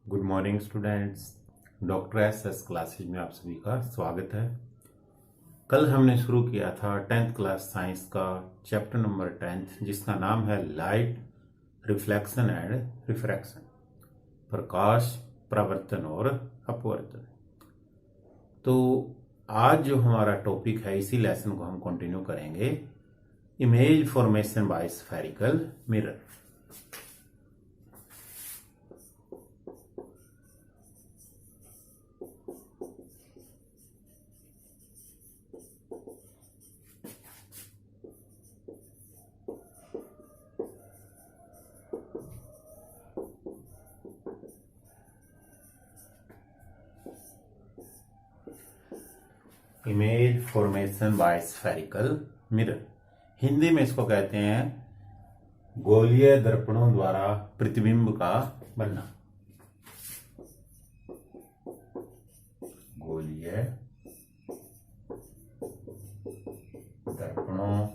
Good morning students. Doctor S classes में आप सभी का स्वागत है। कल हमने शुरू किया था 10th क्लास साइंस का चैप्टर नंबर 10 जिसका नाम है लाइट, रिफ्लेक्शन एंड रिफ्रैक्शन, प्रकाश, परावर्तन और अपवर्तन। तो आज जो हमारा टॉपिक है इसी लेसन को हम कंटिन्यू करेंगे, image formation by spherical mirror. Image formation by spherical mirror, Hindi में इसको कहते हैं गोलीय दर्पणों द्वारा प्रतिबिंब का बनना। गोलीय दर्पणों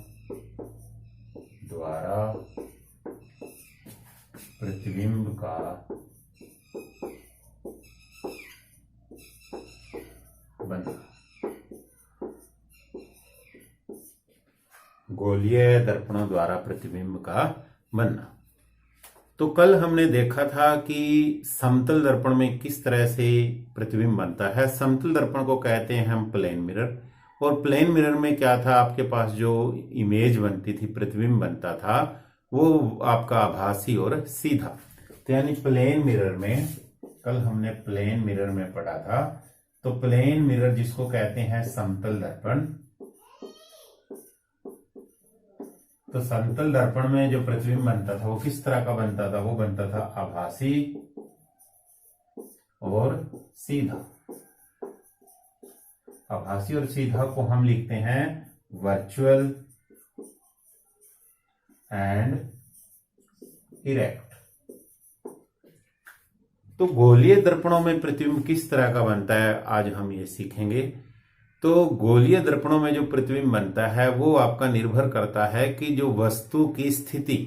द्वारा प्रतिबिंब का बनना। गोलीय दर्पणों द्वारा प्रतिबिंब का बनना। तो कल हमने देखा था कि समतल दर्पण में किस तरह से प्रतिबिंब बनता है। समतल दर्पण को कहते हैं हम प्लेन मिरर, और प्लेन मिरर में क्या था, आपके पास जो इमेज बनती थी, प्रतिबिंब बनता था, वो आपका आभासी और सीधा। तो यानी प्लेन मिरर में, कल हमने प्लेन मिरर में पढ़ा था, तो प्लेन मिरर जिसको कहते हैं समतल दर्पण, तो समतल दर्पण में जो प्रतिबिंब बनता था वो किस तरह का बनता था, वो बनता था आभासी और सीधा। आभासी और सीधा को हम लिखते हैं वर्चुअल एंड इरेक्ट। तो गोलीय दर्पणों में प्रतिबिंब किस तरह का बनता है आज हम ये सीखेंगे। तो गोलीय दर्पणों में जो प्रतिबिंब बनता है वो आपका निर्भर करता है कि जो वस्तु की स्थिति,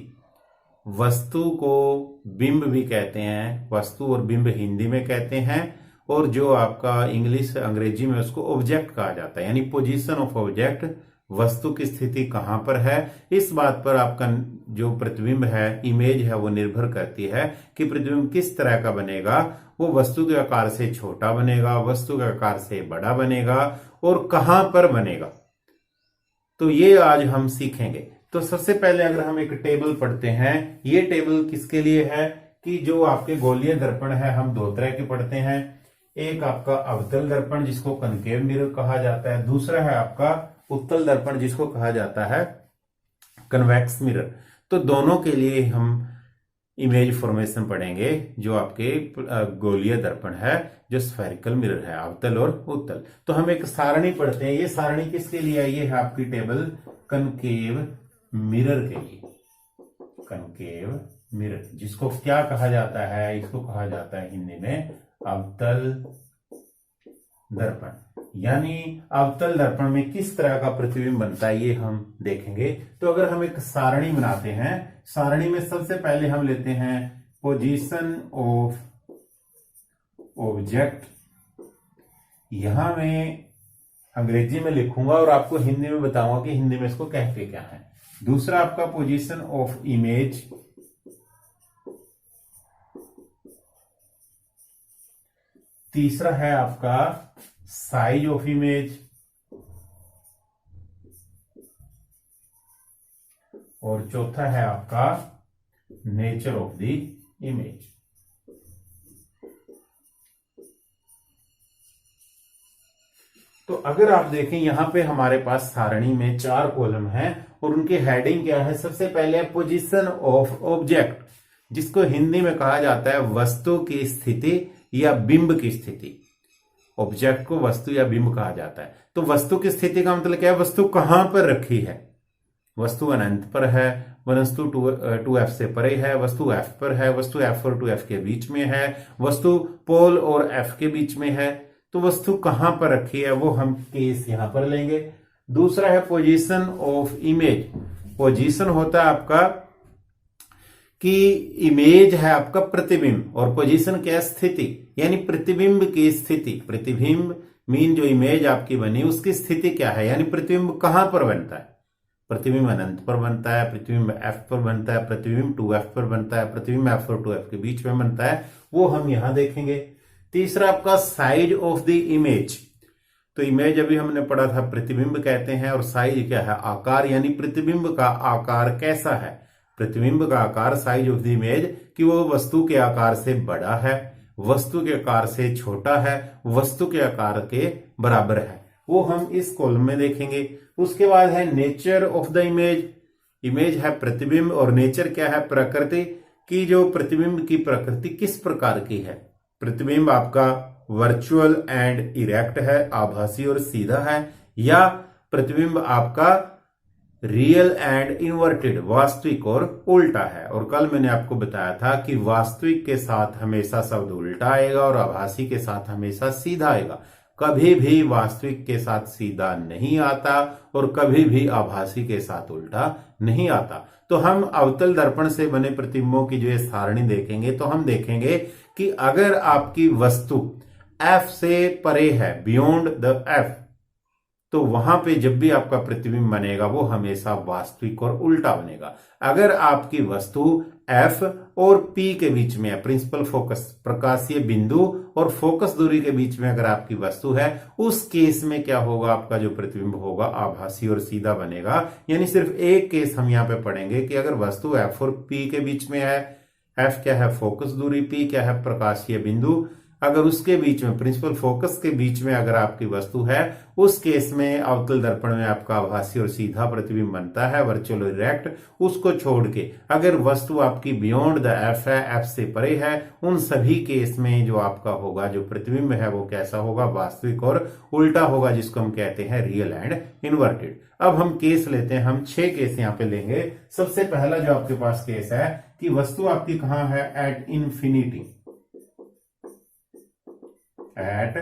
वस्तु को बिंब भी कहते हैं, वस्तु और बिंब हिंदी में कहते हैं, और जो आपका इंग्लिश अंग्रेजी में उसको ऑब्जेक्ट कहा जाता है, यानी पोजीशन ऑफ ऑब्जेक्ट, वस्तु की स्थिति कहां पर है, इस बात पर आपका जो प्रतिबिंब है, इमेज है, वो निर्भर करती है कि प्रतिबिंब किस तरह का बनेगा। वो वस्तु के आकार से छोटा बनेगा, वस्तु के आकार से बड़ा बनेगा, और कहां पर बनेगा। तो ये आज हम सीखेंगे। तो सबसे पहले अगर हम एक टेबल पढ़ते हैं, ये टेबल किसके लिए है कि जो आपके गोलीय दर्पण है, हम दो तरह के पढ़ते हैं। एक आपका अवतल दर्पण जिसको कनकेव मिरर कहा जाता है, दूसरा है आपका उत्तल दर्पण जिसको कहा जाता है कन्वेक्स मिरर। तो दोनों के लिए हम इमेज फॉर्मेशन पढ़ेंगे, जो आपके गोलीय दर्पण है, जो स्फेरिकल मिरर है, अवतल और उत्तल। तो हम एक सारणी पढ़ते हैं। ये सारणी किसके लिए है, ये है आपकी टेबल कनकेव मिरर के लिए। कनकेव मिरर जिसको क्या कहा जाता है, इसको कहा जाता है हिंदी में अवतल दर्पण। यानी अवतल दर्पण में किस तरह का प्रतिबिंब बनता है ये हम देखेंगे। तो अगर हम एक सारणी बनाते हैं, सारणी में सबसे पहले हम लेते हैं पोजीशन ऑफ ऑब्जेक्ट। यहां मैं अंग्रेजी में लिखूंगा और आपको हिंदी में बताऊंगा कि हिंदी में इसको कहते क्या है। दूसरा आपका पोजीशन ऑफ इमेज, तीसरा है आपका साइज ऑफ इमेज, और चौथा है आपका नेचर ऑफ द इमेज। तो अगर आप देखें यहां पे हमारे पास सारणी में 4 कॉलम हैं और उनके हेडिंग क्या है। सबसे पहले पोजीशन ऑफ ऑब्जेक्ट, जिसको हिंदी में कहा जाता है वस्तु की स्थिति या बिंब की स्थिति। ऑब्जेक्ट को वस्तु या बिंब कहा जाता है। तो वस्तु की स्थिति का मतलब क्या है, वस्तु कहां पर रखी है। वस्तु अनंत पर है, वस्तु 2f से परे है, वस्तु f पर है, वस्तु f और 2f के बीच में है, वस्तु पोल और f के बीच में है। तो वस्तु कहां पर रखी है वो हम केस यहां पर लेंगे। दूसरा है पोजीशन ऑफ इमेज। पोजीशन होता है आपका कि इमेज है आपका प्रतिबिंब और पोजीशन क्या है, स्थिति, यानी प्रतिबिंब की स्थिति। प्रतिबिंब मीन जो इमेज आपकी बनी उसकी स्थिति क्या है, यानी प्रतिबिंब कहां पर बनता है। प्रतिबिंब अनंत पर बनता है, प्रतिबिंब एफ पर बनता है, प्रतिबिंब 2f पर बनता है, प्रतिबिंब f और 2f के बीच में बनता है, वो हम यहां देखेंगे। तीसरा आपका साइज ऑफ द इमेज। तो इमेज अभी हमने पढ़ा था प्रतिबिंब कहते हैं, और साइज क्या है, आकार, यानी प्रतिबिंब का आकार कैसा है। प्रतिबिंब का आकार, साइज ऑफ द इमेज, कि वो वस्तु के आकार से बड़ा है, वस्तु के आकार से छोटा है, वस्तु के आकार के बराबर है, वो हम इस कॉलम में देखेंगे। उसके बाद है nature of the image. Image है प्रतिबिंब और नेचर क्या है, प्रकृति, की जो प्रतिबिंब की प्रकृति किस प्रकार की है। प्रतिबिंब आपका वर्चुअल एंड इरेक्ट है, आभासी और सीधा है, या प्रतिबिंब आपका रियल एंड इन्वर्टेड, वास्तविक और उल्टा है। और कल मैंने आपको बताया था कि वास्तविक के साथ हमेशा शब्द उल्टा आएगा और आभासी के साथ हमेशा सीधा आएगा। कभी भी वास्तविक के साथ सीधा नहीं आता और कभी भी आभासी के साथ उल्टा नहीं आता। तो हम अवतल दर्पण से बने प्रतिबिंबों की जो ये सारणी देखेंगे, तो हम देखेंगे कि अगर आपकी वस्तु F से परे है, बियॉन्ड द F, तो वहां पे जब भी आपका प्रतिबिंब बनेगा वो हमेशा वास्तविक और उल्टा बनेगा। अगर आपकी वस्तु F और P के बीच में है, प्रिंसिपल फोकस, प्रकाशीय बिंदु और फोकस दूरी के बीच में अगर आपकी वस्तु है, उस केस में क्या होगा, आपका जो प्रतिबिंब होगा आभासी और सीधा बनेगा। यानी सिर्फ एक केस हम यहाँ पे पढ़ेंगे कि अगर वस्तु F और P के बीच में है, F क्या है फोकस दूरी, P क्या है प्रकाशीय बिंदु, अगर उसके बीच में, प्रिंसिपल फोकस के बीच में अगर आपकी वस्तु है, उस केस में अवतल दर्पण में आपका आभासी और सीधा प्रतिबिंब बनता है, वर्चुअल और इरेक्ट। उसको छोड़ के अगर वस्तु आपकी बियॉन्ड द F है, F से परे है, उन सभी केस में जो आपका होगा जो प्रतिबिंब है वो कैसा होगा, वास्तविक और उल्टा होगा, जिसको हम कहते हैं रियल एंड इन्वर्टेड। अब हम केस लेते हैं, हम 6 केस यहाँ पे लेंगे। सबसे पहला जो आपके पास केस है कि वस्तु आपकी कहां है, at infinity, at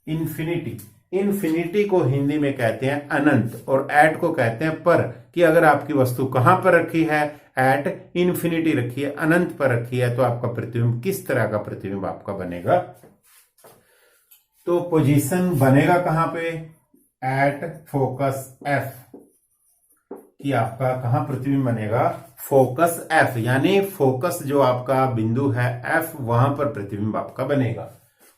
infinity. Infinity को हिंदी में कहते हैं अनंत और एट को कहते हैं पर, कि अगर आपकी वस्तु कहां पर रखी है, एट इंफिनिटी रखी है, अनंत पर रखी है, तो आपका प्रतिबिंब किस तरह का प्रतिबिंब आपका बनेगा। तो पोजीशन बनेगा कहां पे, एट फोकस एफ, कि आपका कहां प्रतिबिंब बनेगा, फोकस एफ, यानी फोकस जो आपका बिंदु है एफ, वहां पर प्रतिबिंब आपका बनेगा।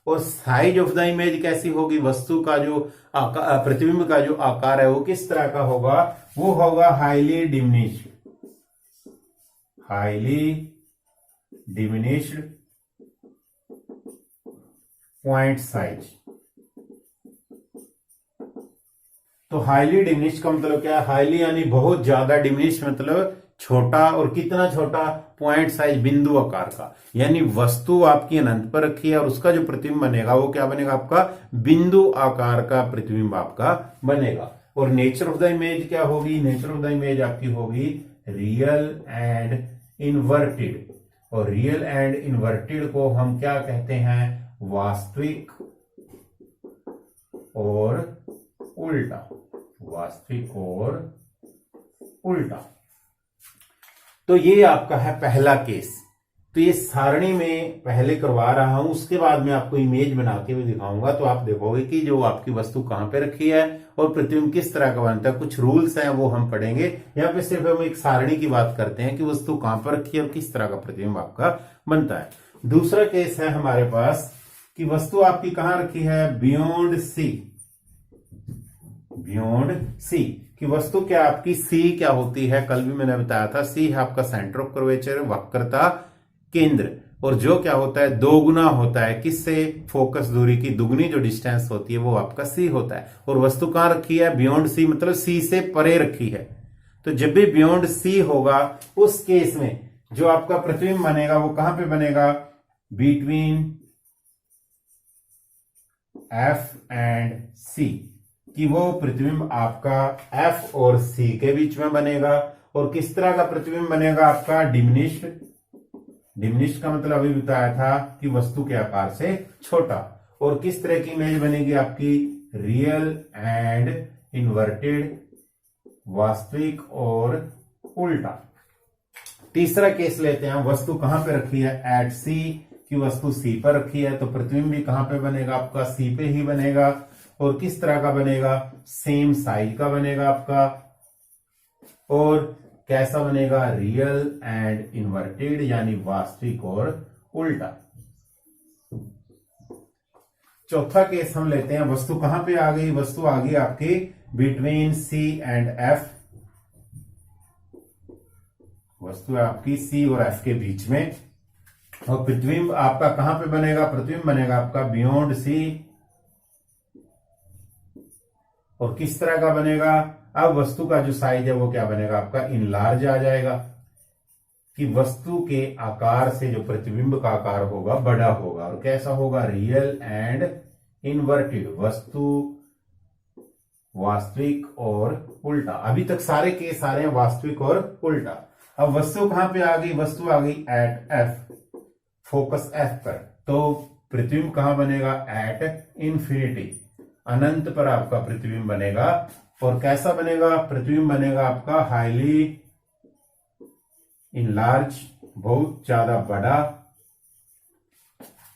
और साइज ऑफ द इमेज कैसी होगी, वस्तु का जो प्रतिबिंब का जो आकार है वो किस तरह का होगा, वो होगा highly diminished, highly diminished point size. तो हाईली डिमिनिश्ड का मतलब क्या है, हाईली यानी बहुत ज्यादा, डिमिनिश्ड मतलब छोटा, और कितना छोटा, पॉइंट साइज, बिंदु आकार का, यानी वस्तु आपकी अनंत पर रखी है और उसका जो प्रतिबिंब बनेगा वो क्या बनेगा, आपका बिंदु आकार का प्रतिबिंब आपका बनेगा। और नेचर ऑफ द इमेज क्या होगी, नेचर ऑफ द इमेज आपकी होगी रियल एंड इन्वर्टेड। और रियल एंड इन्वर्टेड को हम क्या कहते हैं, वास्तविक और उल्टा, वास्तविक और उल्टा। तो ये आपका है पहला केस। तो ये सारणी में पहले करवा रहा हूं, उसके बाद में आपको इमेज बना के भी दिखाऊंगा, तो आप देखोगे कि जो आपकी वस्तु कहां पे रखी है और प्रतिबिंब किस तरह का बनता है। कुछ रूल्स हैं वो हम पढ़ेंगे। यहाँ पे सिर्फ हम एक सारणी की बात करते हैं कि वस्तु कहां पर रखी है और किस तरह का प्रतिबिंब आपका बनता है। दूसरा केस है हमारे पास कि वस्तु आपकी कहां रखी है, बियॉन्ड सी, बियॉन्ड सी, कि वस्तु क्या आपकी सी क्या होती है, कल भी मैंने बताया था, सी है आपका सेंटर ऑफ कर्वेचर, वक्रता केंद्र, और जो क्या होता है, दोगुना होता है किससे, फोकस दूरी की दुगनी जो डिस्टेंस होती है वो आपका सी होता है। और वस्तु कहां रखी है, बियॉन्ड सी, मतलब सी से परे रखी है। तो जब भी बियॉन्ड सी होगा उस केस में जो आपका प्रतिबिंब बनेगा वो कहां पे बनेगा, बिटवीन एफ एंड सी, कि वो प्रतिबिंब आपका एफ और सी के बीच में बनेगा। और किस तरह का प्रतिबिंब बनेगा आपका, डिमिनिश्ड, डिमिनिश्ड का मतलब अभी बताया था कि वस्तु के आकार से छोटा। और किस तरह की इमेज बनेगी आपकी, रियल एंड इन्वर्टेड, वास्तविक और उल्टा। तीसरा केस लेते हैं, वस्तु कहां पे रखी है, एट सी, की वस्तु सी पर रखी है, तो प्रतिबिंब भी कहां पे बनेगा आपका, सी पे ही बनेगा। और किस तरह का बनेगा, सेम साइज का बनेगा आपका। और कैसा बनेगा, रियल एंड इन्वर्टेड, यानी वास्तविक और उल्टा। चौथा केस हम लेते हैं, वस्तु कहां पे आ गई, वस्तु आ गई आपकी बिटवीन सी एंड एफ, वस्तु है आपकी सी और एफ के बीच में। और प्रतिबिंब आपका कहां पे बनेगा, प्रतिबिंब बनेगा आपका बियॉन्ड सी। और किस तरह का बनेगा, अब वस्तु का जो साइज है वो क्या बनेगा आपका, इनलार्ज आ जाएगा, कि वस्तु के आकार से जो प्रतिबिंब का आकार होगा बड़ा होगा। और कैसा होगा, रियल एंड इनवर्टेड, वस्तु, वास्तविक और उल्टा। अभी तक सारे केस आ रहे हैं वास्तविक और उल्टा। अब वस्तु कहां पे आ गई, वस्तु आ गई एट एफ, फोकस एफ पर, तो प्रतिबिंब कहां बनेगा, एट इंफिनिटी, अनंत पर आपका प्रतिबिंब बनेगा। और कैसा बनेगा, प्रतिबिंब बनेगा आपका हाईली इनलार्ज, बहुत ज्यादा बड़ा।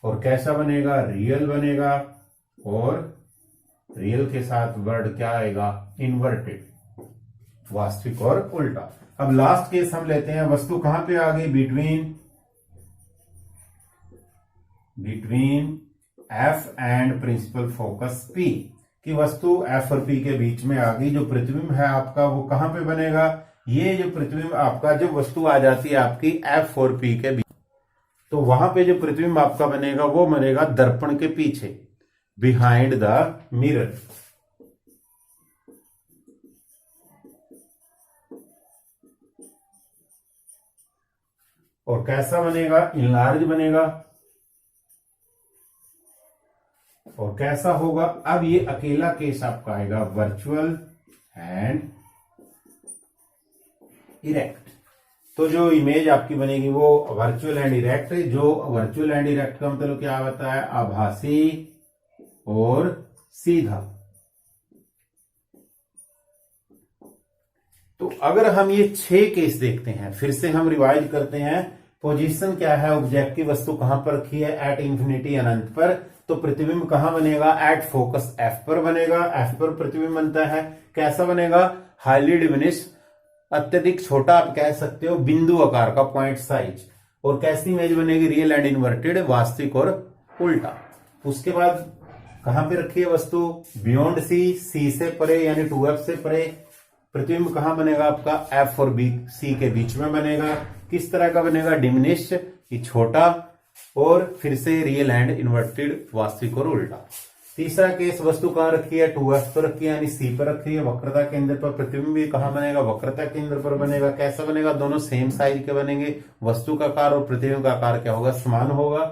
और कैसा बनेगा, रियल बनेगा। और रियल के साथ वर्ड क्या आएगा, इन्वर्टेड, वास्तविक और उल्टा। अब लास्ट केस हम लेते हैं, वस्तु कहां पे आ गई, between F and principal focus P, की वस्तु एफ और पी के बीच में आ गई। जो प्रतिबिंब है आपका वो कहां पे बनेगा, ये जो प्रतिबिंब आपका, जो वस्तु आ जाती है आपकी एफ और पी के बीच, तो वहां पे जो प्रतिबिंब आपका बनेगा वो बनेगा दर्पण के पीछे, बिहाइंड द मिरर। और कैसा बनेगा, इनलार्ज बनेगा। और कैसा होगा, अब ये अकेला केस आपका आएगा वर्चुअल एंड इरेक्ट। तो जो इमेज आपकी बनेगी वो वर्चुअल एंड इरेक्ट। जो वर्चुअल एंड इरेक्ट का मतलब क्या होता है, आभासी और सीधा। तो अगर हम ये 6 केस देखते हैं, फिर से हम रिवाइज करते हैं। पोजीशन क्या है, ऑब्जेक्ट की वस्तु कहां पर रखी है, एट इंफिनिटी, अनंत पर, तो प्रतिबिंब कहां बनेगा, एट फोकस एफ पर बनेगा, एफ पर प्रतिबिंब बनता है। कैसा बनेगा, हाईली डिमिनिश, अत्यधिक छोटा आप कह सकते हो, बिंदु आकार का, पॉइंट साइज। और कैसी इमेज बनेगी, रियल एंड इन्वर्टेड, वास्तविक और उल्टा। उसके बाद कहां पे रखी है वस्तु, बियॉन्ड सी, सी से परे यानी 2F से परे। प्रतिबिंब कहां बनेगा आपका, एफ और बी, सी के बीच में बनेगा। किस तरह का बनेगा, डिमिनिश, ये छोटा। और फिर से रियल एंड इन्वर्टेड, वास्तविक और उल्टा। तीसरा केस, वस्तु कहां रखी है, 2F पर रखी है यानी सी पर रखी है, वक्रता केंद्र पर। प्रतिबिंब भी कहां बनेगा, वक्रता केंद्र पर बनेगा। कैसा बनेगा, दोनों सेम साइज के बनेंगे, वस्तु का आकार और प्रतिबिंब का आकार क्या होगा, समान होगा।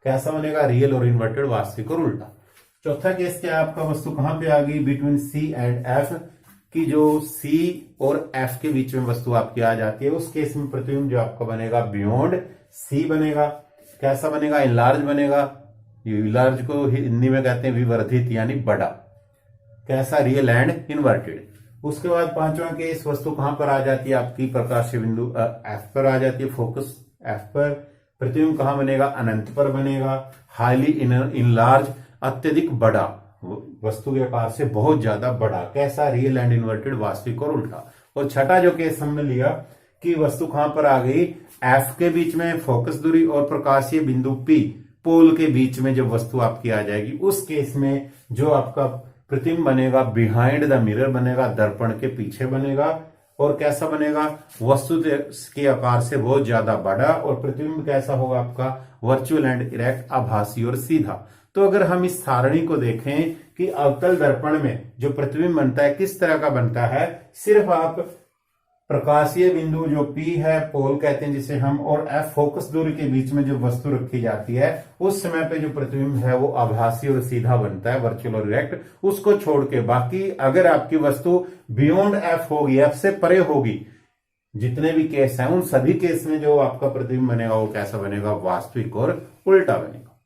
कैसा बनेगा, रियल और इन्वर्टेड, वास्तविक और उल्टा। चौथा केस क्या है आपका, वस्तु कहां पे आ गई, बिटवीन सी एंड एफ, की जो सी और एफ के बीच में वस्तु आपकी आ जाती है। उस केस में प्रतिबिंब जो आपका बनेगा बियॉन्ड सी बनेगा। कैसा बनेगा, इनलार्ज बनेगा। इनलार्ज को हिंदी में कहते हैं विवर्धित यानी बड़ा। कैसा, रियल एंड इन्वर्टेड। उसके बाद पांचवा केस, वस्तु कहां पर आ जाती है आपकी, प्रकाशीय बिंदु एफ पर आ जाती है, फोकस एफ पर। प्रतिबिंब कहां बनेगा, अनंत पर बनेगा, हाईली इनलार्ज, अत्यधिक बड़ा, वस्तु के आकार से बहुत ज्यादा बड़ा। कैसा, रियल एंड इन्वर्टेड, वास्तविक और उल्टा। और छठा जो केस हमने लिया कि वस्तु कहां पर आ गई, एफ के बीच में फोकस दूरी और प्रकाशीय बिंदु पी, पोल के बीच में जब वस्तु आपकी आ जाएगी, उस केस में जो आपका प्रतिबिंब बनेगा बिहाइंड द मिरर बनेगा, दर्पण के पीछे बनेगा। और कैसा बनेगा, वस्तु के आकार से बहुत ज्यादा बड़ा। और प्रतिबिंब कैसा होगा आपका, वर्चुअल एंड इरेक्ट, आभासी और सीधा। तो अगर हम इस सारणी को देखें कि अवतल दर्पण में जो प्रतिबिंब बनता है किस तरह का बनता है, सिर्फ आप प्रकाशीय बिंदु जो P है, पोल कहते हैं जिसे हम, और F फोकस दूरी के बीच में जो वस्तु रखी जाती है, उस समय पे जो प्रतिबिंब है वो आभासी और सीधा बनता है, वर्चुअल और डायरेक्ट। उसको छोड़ के बाकी अगर आपकी वस्तु बियॉन्ड F होगी, F से परे होगी, जितने भी केस हैं उन सभी केस में जो आपका प्रतिबिंब बनेगा वो कैसा बनेगा, वास्तविक और उल्टा बनेगा।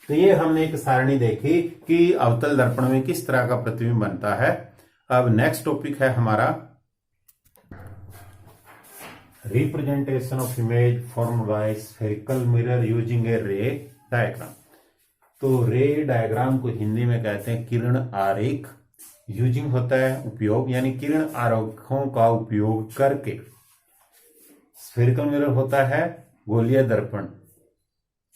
तो ये हमने एक सारणी देखी कि अवतल दर्पण में किस तरह का प्रतिबिंब बनता है। अब नेक्स्ट टॉपिक है हमारा representation of image formed by spherical mirror using ए रे डायग्राम। तो रे डायग्राम को हिंदी में कहते हैं किरण आरेख। यूजिंग होता है उपयोग, यानी किरण आरेखों का उपयोग करके। स्फेरिकल मिरर होता है गोलीय दर्पण।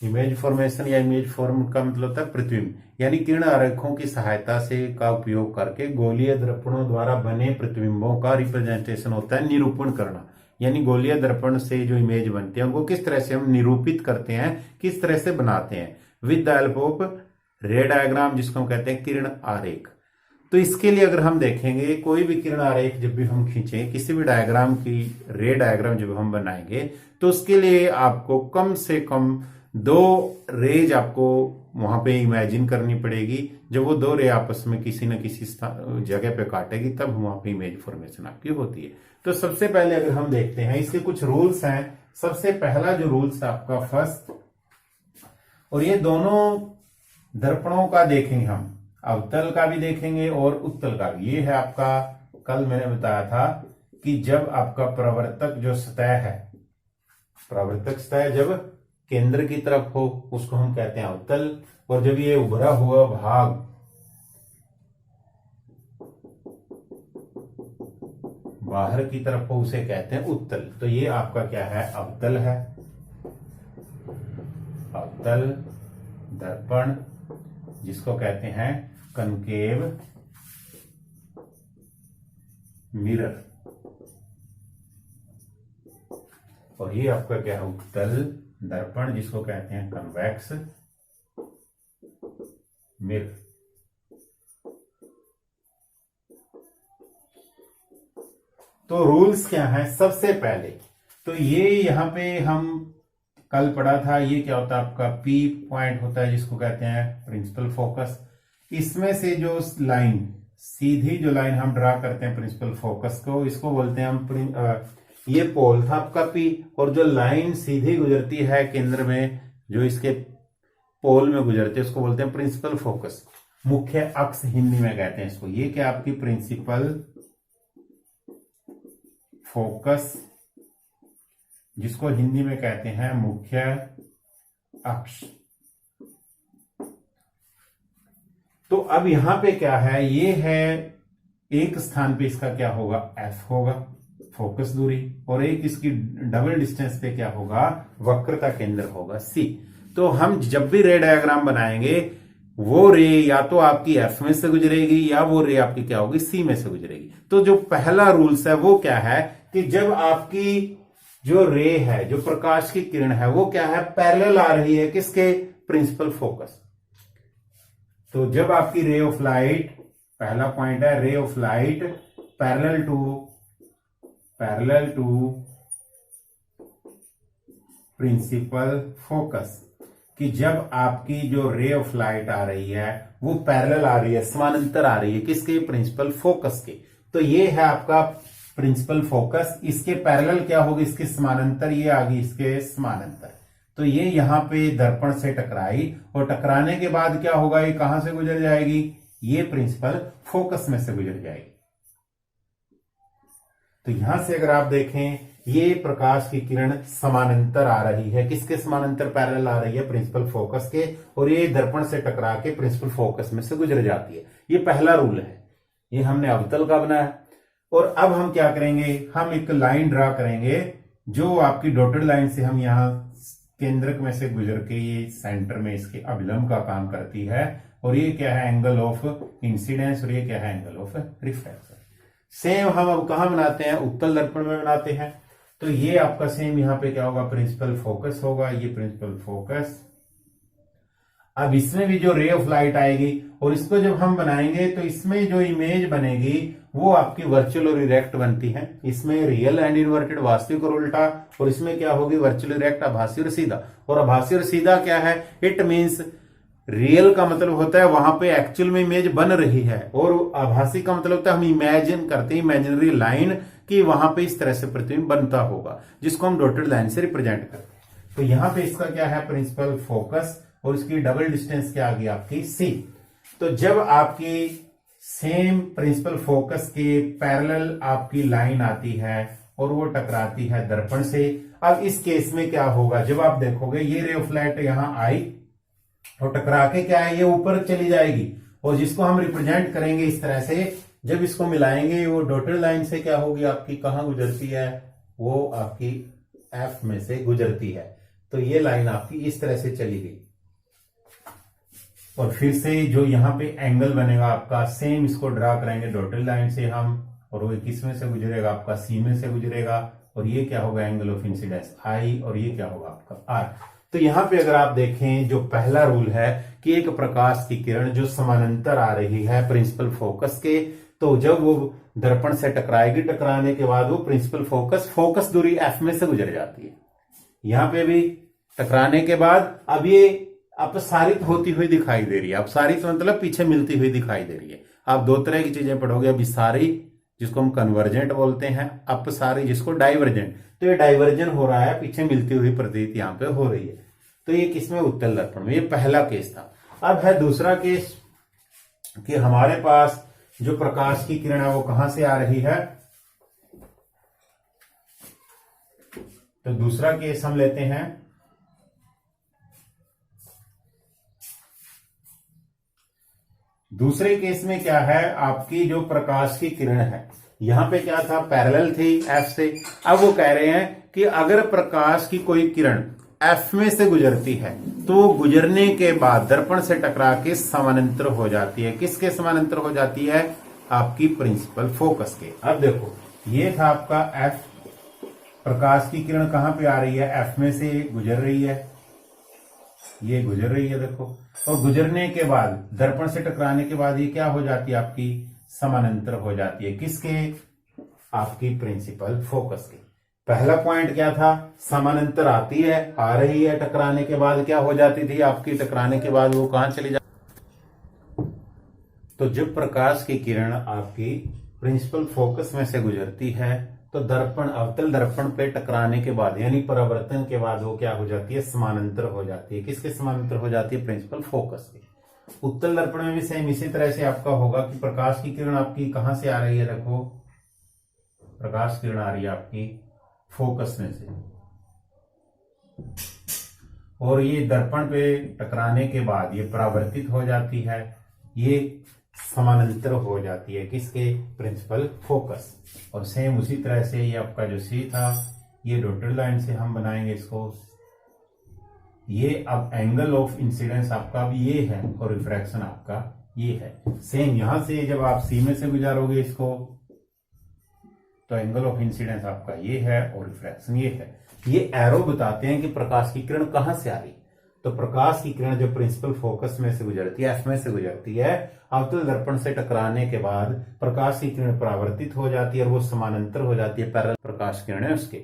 इमेज फॉर्मेशन या इमेज फॉर्म का मतलब होता है प्रतिबिंब, यानी किरण आरेखों की सहायता से का उपयोग करके गोलीय दर्पणों द्वारा बने प्रतिबिंबों का रिप्रेजेंटेशन होता है निरूपण करना। यानी गोलीय दर्पण से जो इमेज बनती है उनको किस तरह से हम निरूपित करते हैं, किस तरह से बनाते हैं, विद द हेल्प ऑफ रे डायग्राम, जिसको हम कहते हैं किरण आरेख। तो इसके लिए अगर हम देखेंगे कोई भी किरण आरेख जब भी हम खींचें, किसी भी डायग्राम की रे डायग्राम जब हम बनाएंगे, तो उसके लिए आपको कम से कम 2 रेज आपको वहां पे इमेजिन करनी पड़ेगी। जब वो 2 रे आपस में किसी न किसी जगह पे काटेगी, तब वहां पे इमेज फॉर्मेशन आपकी होती है। तो सबसे पहले अगर हम देखते हैं, इसके कुछ रूल्स हैं। सबसे पहला जो रूल्स है आपका फर्स्ट, और ये दोनों दर्पणों का देखेंगे हम, अवतल का भी देखेंगे और उत्तल का भी। ये है आपका, कल मैंने बताया था कि जब आपका प्रवर्तक जो सतह है, प्रवर्तक सतह जब केंद्र की तरफ हो उसको हम कहते हैं अवतल, और जब ये उभरा हुआ भाग बाहर की तरफ हो उसे कहते हैं उत्तल। तो ये आपका क्या है, अवतल है। अवतल दर्पण जिसको कहते हैं कनकेव मिरर, और ये आपका क्या है, उत्तल दर्पण जिसको कहते हैं कन्वेक्स मिरर। तो रूल्स क्या है, सबसे पहले तो ये यहां पे हम कल पढ़ा था, ये क्या होता है आपका पी पॉइंट होता है जिसको कहते हैं प्रिंसिपल फोकस। इसमें से जो लाइन, सीधी जो लाइन हम ड्रा करते हैं प्रिंसिपल फोकस को, इसको बोलते हैं हम ये पोल था आपका पी, और जो लाइन सीधी गुजरती है केंद्र में, जो इसके पोल में गुजरती है, उसको बोलते हैं प्रिंसिपल फोकस। मुख्य अक्ष हिंदी में कहते हैं इसको। ये क्या आपकी प्रिंसिपल फोकस, जिसको हिंदी में कहते हैं मुख्य अक्ष। तो अब यहां पे क्या है, ये है एक स्थान पे इसका क्या होगा, एफ होगा फोकस दूरी, और एक इसकी डबल डिस्टेंस पे क्या होगा, वक्रता केंद्र होगा सी। तो हम जब भी रे डायग्राम बनाएंगे, वो रे या तो आपकी एफ में से गुजरेगी या वो रे आपकी क्या होगी, सी में से गुजरेगी। तो जो पहला रूल्स है वो क्या है कि जब आपकी जो रे है, जो प्रकाश की किरण है, वो क्या है, पैरेलल आ रही है किसके, प्रिंसिपल फोकस। तो जब आपकी रे ऑफ लाइट, पहला पॉइंट है ray of light parallel to principal focus, कि जब आपकी जो रे ऑफ लाइट आ रही है वो पैरेलल आ रही है, समानांतर आ रही है किसके, प्रिंसिपल फोकस के। तो ये है आपका प्रिंसिपल फोकस। इसके पैरेलल क्या होगी, इसके समानांतर, ये आ गई इसके समानांतर। तो ये यहां पे दर्पण से टकराई, और टकराने के बाद क्या होगा, ये कहां से गुजर जाएगी, ये प्रिंसिपल फोकस में से गुजर जाएगी। तो यहां से अगर आप देखें, ये प्रकाश की किरण समानांतर आ रही है, किसके समानांतर, पैरेलल आ रही है प्रिंसिपल फोकस के, और ये दर्पण से टकरा के प्रिंसिपल फोकस में से गुजर जाती है। ये पहला रूल है, ये हमने अवतल का बनाया। और अब हम क्या करेंगे, हम एक लाइन ड्रा करेंगे, जो आपकी डॉटेड लाइन से हम यहां केंद्रक में से गुजर के ये सेंटर में इसके अभिलंब का काम करती है, और ये क्या है, एंगल ऑफ इंसिडेंस, और ये क्या है, एंगल ऑफ रिफ्रैक्शन। सेम हम अब कहां बनाते हैं, उत्तल दर्पण में बनाते हैं। तो ये आपका सेम यहां पे क्या होगा, प्रिंसिपल फोकस होगा, ये प्रिंसिपल फोकस। अब इसमें भी जो रे ऑफ लाइट आएगी, और इसको जब हम बनाएंगे तो इसमें जो इमेज बनेगी वो आपकी वर्चुअल और इरेक्ट बनती है। इसमें रियल एंड इन्वर्टेड, वास्तविक और उल्टा, और इसमें क्या होगी, वर्चुअल इरेक्ट, आभासी और सीधा। और आभासी और सीधा क्या है, इट मीन्स रियल का मतलब होता है वहां पे एक्चुअल में इमेज बन रही है, और आभासी का मतलब होता है हम इमेजिन करते हैं, इमेजिनरी लाइन, कि वहां पे इस तरह से प्रतिबिंब बनता होगा, जिसको हम डॉटेड लाइन से रिप्रेजेंट करते हैं। तो यहां पे इसका क्या है, प्रिंसिपल फोकस, और इसकी डबल डिस्टेंस क्या आ गई आपकी सी। तो जब आपकी सेम प्रिंसिपल फोकस के पैरेलल आपकी लाइन आती है, और वो टकराती है दर्पण से। अब इस केस में क्या होगा, जब आप देखोगे ये रे ऑफ लाइट यहां आई और टकरा के क्या है, ये ऊपर चली जाएगी, और जिसको हम रिप्रेजेंट करेंगे इस तरह से, जब इसको मिलाएंगे वो डॉटेड लाइन से क्या होगी आपकी, कहां गुजरती है, वो आपकी एफ में से गुजरती है। तो ये लाइन आपकी इस तरह से चली गई, और फिर से जो यहां पे एंगल बनेगा आपका, सेम इसको ड्रा करेंगे डॉटेड लाइन से हम, और वो किस में से गुजरेगा आपका, सी में से गुजरेगा, और ये क्या होगा एंगल ऑफ इंसिडेंस आई, और ये क्या होगा आपका आर। तो यहां पे अगर आप देखें, जो पहला रूल है कि एक प्रकाश की किरण जो समानांतर आ रही है प्रिंसिपल फोकस के, तो जब वो दर्पण से टकराएगी, टकराने के बाद वो प्रिंसिपल फोकस दूरी एफ में से गुजर जाती है। यहां पे भी टकराने के बाद अब ये अपसारित होती हुई दिखाई दे रही है। अपसारित मतलब पीछे मिलती हुई दिखाई दे रही है। आप दो तरह की चीजें पढ़ोगे, विसारी जिसको हम कन्वर्जेंट बोलते हैं, अपसारी जिसको डाइवर्जेंट। तो ये डाइवर्जन हो रहा है, पीछे मिलती हुई प्रतीत यहाँ पे हो रही है। तो ये किसमें, उत्तल दर्पण में। ये पहला केस था। अब है दूसरा केस कि हमारे पास जो प्रकाश की किरण है वो कहां से आ रही है। तो दूसरा केस हम लेते हैं, दूसरे केस में क्या है, आपकी जो प्रकाश की किरण है यहां पे क्या था, पैरेलल थी एफ से। अब वो कह रहे हैं कि अगर प्रकाश की कोई किरण एफ में से गुजरती है तो वो गुजरने के बाद दर्पण से टकरा के समानांतर हो जाती है। किसके समानांतर हो जाती है, आपकी प्रिंसिपल फोकस के। अब देखो ये था आपका एफ, प्रकाश की किरण कहां पे आ रही है, एफ में से गुजर रही है, ये गुजर रही है देखो, और गुजरने के बाद दर्पण से टकराने के बाद ये क्या हो जाती है आपकी, समानांतर हो जाती है। किसके, आपकी प्रिंसिपल फोकस के। पहला पॉइंट क्या था, समानांतर आती है, आ रही है, टकराने के बाद क्या हो जाती थी आपकी, टकराने के बाद वो कहां चली जाती। तो जब प्रकाश की किरण आपकी प्रिंसिपल फोकस में से गुजरती है तो दर्पण, अवतल दर्पण पे टकराने के बाद यानी परावर्तन के बाद वो क्या हो जाती है, समानांतर हो जाती है। किसके समानांतर हो जाती है, प्रिंसिपल फोकस के। उत्तल दर्पण में भी सेम इसी तरह से आपका होगा कि प्रकाश की किरण आपकी कहां से आ रही है, देखो प्रकाश किरण आ रही है आपकी फोकस में से, और ये दर्पण पे टकराने के बाद ये परावर्तित हो जाती है, ये समानांतर हो जाती है किसके, प्रिंसिपल फोकस। और सेम उसी तरह से ये आपका जो सी था, ये डॉटेड लाइन से हम बनाएंगे इसको। ये अब एंगल ऑफ इंसिडेंस आपका भी ये है और रिफ्रैक्शन आपका ये है। सेम यहां से जब आप सी में से गुजारोगे इसको तो एंगल ऑफ इंसिडेंस आपका ये है और रिफ्रैक्शन ये है। ये एरो बताते हैं कि प्रकाश की किरण कहां से आ रही। तो प्रकाश की किरण जो प्रिंसिपल फोकस में से गुजरती है, एफ में से गुजरती है, अवतल दर्पण से टकराने के बाद प्रकाश की किरण परावर्तित हो जाती है और वो समानांतर हो जाती है, पैरेलल प्रकाश किरण है उसके।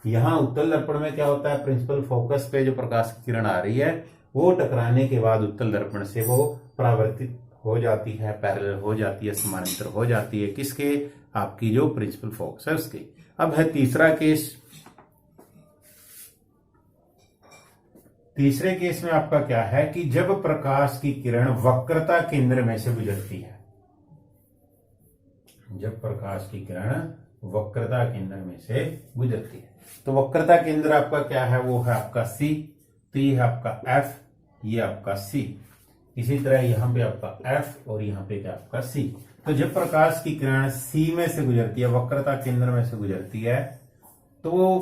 यहाँ उत्तल दर्पण में क्या होता है, प्रिंसिपल फोकस पे जो प्रकाश की किरण आ रही है वो टकराने के बाद उत्तल दर्पण से वो परावर्तित हो जाती है, पैरेलल हो जाती है, समानांतर हो जाती है किसके, आपकी जो प्रिंसिपल फोकस है उसके। अब है तीसरा केस। तीसरे केस में आपका क्या है कि जब प्रकाश की किरण वक्रता केंद्र में से गुजरती है, जब प्रकाश की किरण वक्रता केंद्र में से गुजरती है तो वक्रता केंद्र आपका क्या है, वो है आपका सी। तो ये है आपका एफ, ये आपका सी। इसी तरह यहां पे आपका एफ और यहां पे क्या आपका सी। तो जब प्रकाश की किरण सी में से गुजरती है, वक्रता केंद्र में से गुजरती है, तो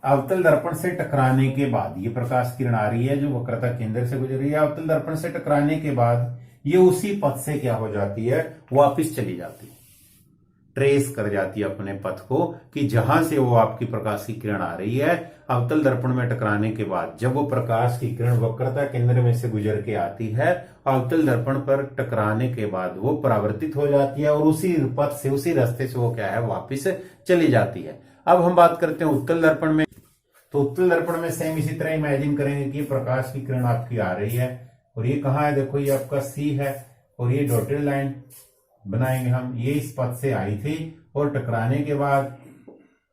अवतल दर्पण से टकराने के बाद ये प्रकाश किरण आ रही है जो वक्रता केंद्र से गुजर रही है, अवतल दर्पण से टकराने के बाद ये उसी पथ से क्या हो जाती है, वापिस चली जाती है, ट्रेस कर जाती है अपने पथ को कि जहां से वो आपकी प्रकाश की किरण आ रही है। अवतल दर्पण में टकराने के बाद जब वो प्रकाश की किरण वक्रता केंद्र में से गुजर के आती है, अवतल दर्पण पर टकराने के बाद वो परावर्तित हो जाती है और उसी पथ से, उसी रास्ते से वो क्या है, वापिस चली जाती है। अब हम बात करते हैं उत्तल दर्पण में। तो उत्तल दर्पण में सेम इसी तरह इमेजिन करेंगे कि प्रकाश की किरण आपकी आ रही है और ये कहाँ है, देखो ये आपका सी है और ये डॉटेड लाइन बनाएंगे हम, ये इस पथ से आई थी और टकराने के बाद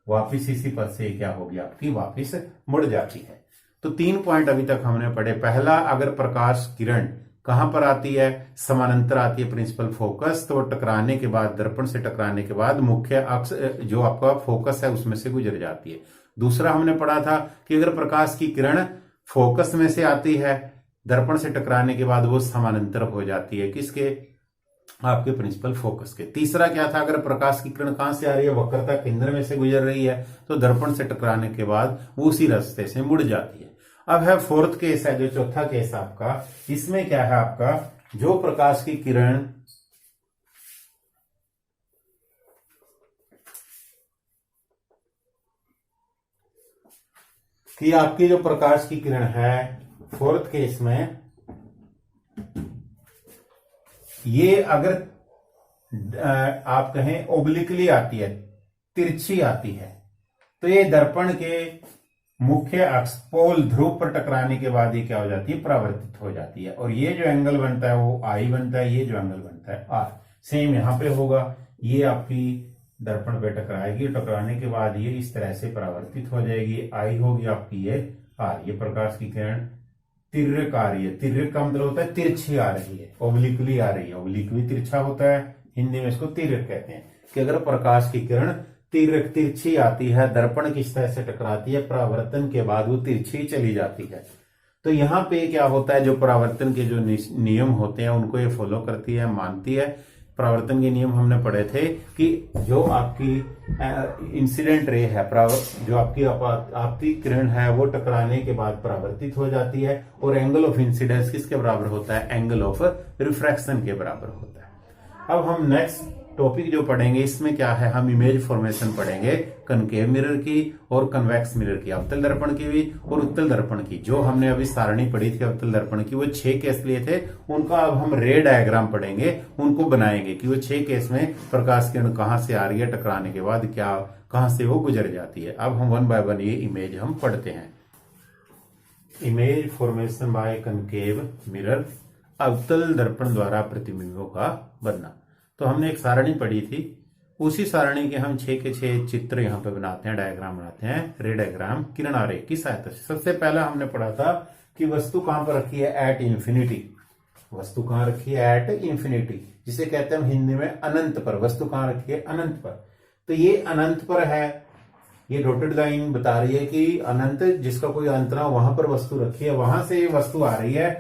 वापिस इसी पथ से क्या होगी आपकी, वापिस मुड़ जाती है। तो 3 पॉइंट अभी तक हमने पढ़े। पहला, अगर प्रकाश किरण कहां पर आती है, समानांतर आती है प्रिंसिपल फोकस। तो टकराने के बाद, दर्पण से टकराने के बाद मुख्य अक्ष जो आपका फोकस है उसमें से गुजर जाती है। दूसरा हमने पढ़ा था कि अगर प्रकाश की किरण फोकस में से आती है, दर्पण से टकराने के बाद वो समानांतर हो जाती है किसके, आपके प्रिंसिपल फोकस के। तीसरा क्या था, अगर प्रकाश की किरण कहां से आ रही है, वक्रता केंद्र में से गुजर रही है, तो दर्पण से टकराने के बाद वो उसी रास्ते से मुड़ जाती है। अब है फोर्थ केस है, जो चौथा केस आपका, इसमें क्या है आपका, जो प्रकाश की किरण कि आपकी जो प्रकाश की किरण है फोर्थ केस में, ये अगर आप कहें ओब्लिकली आती है, तिरछी आती है, तो ये दर्पण के मुख्य अक्ष पोल ध्रुव पर टकराने के बाद ये क्या हो जाती है, परावर्तित हो जाती है। और ये जो एंगल बनता है वो आई बनता है, ये जो एंगल बनता है आर। सेम यहां पे होगा, ये आपकी दर्पण पे टकराएगी, टकराने के बाद ये इस तरह से परावर्तित हो जाएगी, आई होगी आपकी ये आर। ये प्रकाश की किरण तिर्यक आ रही है, तिर्यक का मतलब होता है तिरछी आ रही है, ओब्लिकली आ रही है, ओब्लिक भी तिरछा होता है, हिंदी में इसको तिर्यक कहते हैं। कि अगर प्रकाश की किरण तिर्यक तिरछी आती है, दर्पण किस तरह से टकराती है, परावर्तन के बाद वो तिरछी चली जाती है। तो यहाँ पे क्या होता है, जो परावर्तन के जो नियम होते हैं उनको ये फॉलो करती है, मानती है। परावर्तन के नियम हमने पढ़े थे कि जो आपकी इंसिडेंट रे है, जो आपकी किरण है वो टकराने के बाद परावर्तित हो जाती है, और एंगल ऑफ इंसिडेंस किसके बराबर होता है, एंगल ऑफ रिफ्रैक्शन के बराबर होता है। अब हम नेक्स्ट टॉपिक जो पढ़ेंगे इसमें क्या है, हम इमेज फॉर्मेशन पढ़ेंगे कनकेव मिरर की और कन्वेक्स मिरर की, अवतल दर्पण की भी और उत्तल दर्पण की। जो हमने अभी सारणी पढ़ी थी अवतल दर्पण की, वो 6 केस लिए थे, उनका अब हम रे डायग्राम पढ़ेंगे, उनको बनाएंगे कि वो 6 केस में प्रकाश किरण कहां से आ रही है, टकराने के बाद क्या, कहां से वो गुजर जाती है। अब हम 1 बाय 1 ये इमेज हम पढ़ते हैं। Image formation by concave mirror, अवतल दर्पण द्वारा प्रतिबिंबों का बनना। तो हमने एक सारणी पढ़ी थी, उसी सारणी के हम 6 के 6 चित्र यहाँ पे बनाते हैं, डायग्राम बनाते हैं, रे डायग्राम किरण आरेख की सहायता से। सबसे पहला हमने पढ़ा था कि वस्तु कहां पर रखी है, एट इंफिनिटी। वस्तु कहां रखी है, एट इंफिनिटी, जिसे कहते हैं हम हिंदी में अनंत पर। वस्तु कहां रखी है, अनंत पर। तो ये अनंत पर है, ये डॉटेड लाइन बता रही है कि अनंत जिसका कोई अंत ना, वहां पर वस्तु रखी है, वहां से ये वस्तु आ रही है।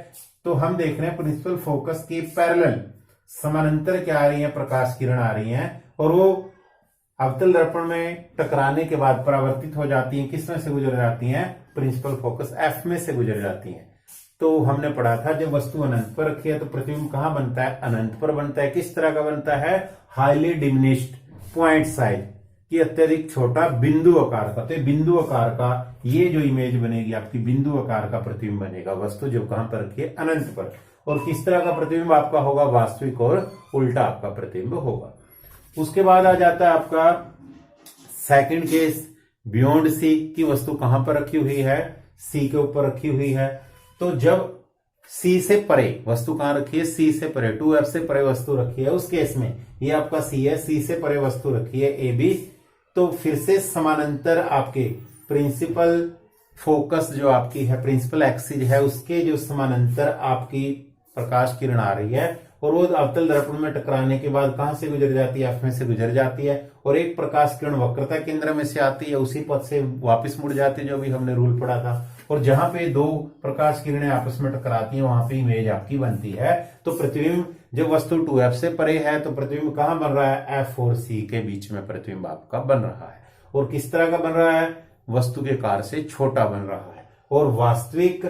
तो हम देख रहे हैं प्रिंसिपल फोकस के पैरेलल समानांतर क्या आ रही है, प्रकाश किरण आ रही है, और वो अवतल दर्पण में टकराने के बाद परावर्तित हो जाती हैं, किस में से गुजर जाती हैं, प्रिंसिपल फोकस एफ में से गुजर जाती हैं। तो हमने पढ़ा था जब वस्तु अनंत पर रखी है तो प्रतिबिंब कहां बनता है, अनंत पर बनता है। किस तरह का बनता है, हाईली डिमिनिश्ड पॉइंट साइज, कि अत्यधिक छोटा बिंदु आकार का। तो बिंदु आकार का ये जो इमेज बनेगी आपकी, बिंदु आकार का प्रतिबिंब बनेगा, वस्तु जब कहां पर रखी है, अनंत पर। और किस तरह का प्रतिबिंब आपका होगा, वास्तविक और उल्टा आपका प्रतिबिंब होगा। उसके बाद आ जाता है आपका सेकंड केस, बियॉन्ड सी, की वस्तु कहां पर रखी हुई है, सी के ऊपर रखी हुई है। तो जब सी से परे वस्तु कहां रखी है, सी से परे, 2F से परे वस्तु रखी है, उस केस में ये आपका सी है, सी से परे वस्तु रखी है ए बी, तो फिर से समानांतर आपके प्रिंसिपल फोकस जो आपकी है, प्रिंसिपल एक्सिस है, उसके जो समानांतर आपकी प्रकाश किरण आ रही है, और वो अवतल दर्पण में टकराने के बाद कहां से गुजर जाती है, एफ में से गुजर जाती है। और एक प्रकाश किरण वक्रता केंद्र में से आती है, उसी पथ से वापस मुड़ जाती है, जो भी हमने रूल पढ़ा था। और जहां पे 2 प्रकाश किरणें आपस में टकराती हैं, वहां पे इमेज आपकी बनती है। तो प्रतिबिंब जब वस्तु 2F से परे है तो प्रतिबिंब कहां बन रहा है, F और C के बीच में प्रतिबिंब आपका बन रहा है। और किस तरह का बन रहा है, वस्तु के कार से छोटा बन रहा है। और वास्तविक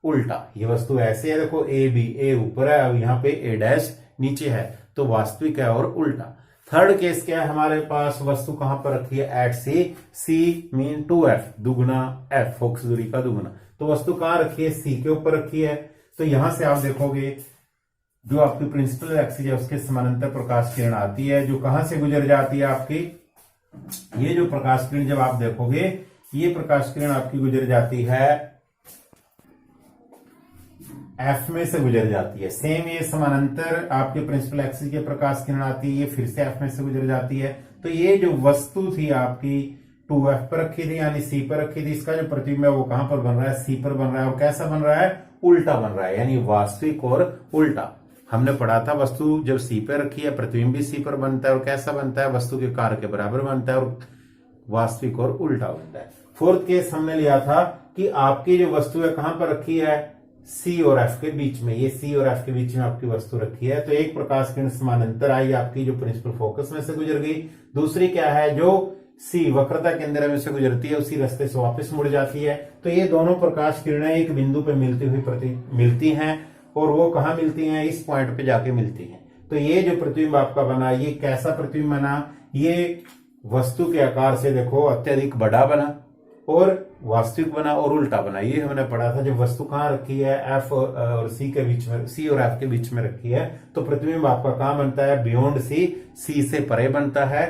उल्टा, ये वस्तु ऐसे है, देखो ए बी, ए ऊपर है, अब यहाँ पे ए डैश नीचे है, तो वास्तविक है और उल्टा। थर्ड केस क्या है हमारे पास, वस्तु कहां पर रखी है, एट सी, सी मीन 2F, दुगुना F, फोकस दूरी का दुगुना। तो वस्तु कहां रखी है, सी के ऊपर रखी है। तो यहां से आप देखोगे जो आपकी प्रिंसिपल एक्सिस है उसके समानांतर प्रकाश किरण आती है, जो कहां से गुजर जाती है आपकी, ये जो प्रकाश किरण जब आप देखोगे, ये प्रकाश किरण आपकी गुजर जाती है एफ में से गुजर जाती है। सेम ये समानांतर आपके प्रिंसिपल एक्सिस के प्रकाश किरण आती है, ये फिर से एफ में से गुजर जाती है। तो ये जो वस्तु थी आपकी 2F पर रखी थी यानी C पर रखी थी, इसका जो प्रतिबिंब है वो कहां पर बन रहा है, C पर बन रहा है। और कैसा बन रहा है, उल्टा बन रहा है, यानी वास्तविक और उल्टा। हमने पढ़ा था वस्तु जब C पर रखी है प्रतिबिंब भी C पर बनता है, और कैसा बनता है, वस्तु के कार्य के बराबर बनता है, और वास्तविक और उल्टा बनता है। फोर्थ केस हमने लिया था कि आपकी जो वस्तु है कहां पर रखी है, C और F के बीच में, ये C और F के बीच में आपकी वस्तु रखी है। तो एक प्रकाश किरण समानांतर आई आपकी, जो प्रिंसिपल फोकस में से गुजर गई। दूसरी क्या है, जो C वक्रता केंद्र में से गुजरती है, उसी रास्ते से वापस मुड़ जाती है। तो ये दोनों प्रकाश किरणें एक बिंदु पे मिलती हैं, और वो कहां मिलती हैं, इस पॉइंट पे जाके मिलती हैं। तो ये जो प्रतिबिंब आपका बना, ये कैसा प्रतिबिंब बना, ये वस्तु के आकार से देखो अत्यधिक बड़ा बना, और वास्तविक बना, और उल्टा बना। ये हमने पढ़ा था। जब वस्तु कहां रखी है, F और C के बीच में, C और F के बीच में रखी है, तो प्रतिबिंब आपका कहां बनता है, बियॉन्ड C से परे बनता है,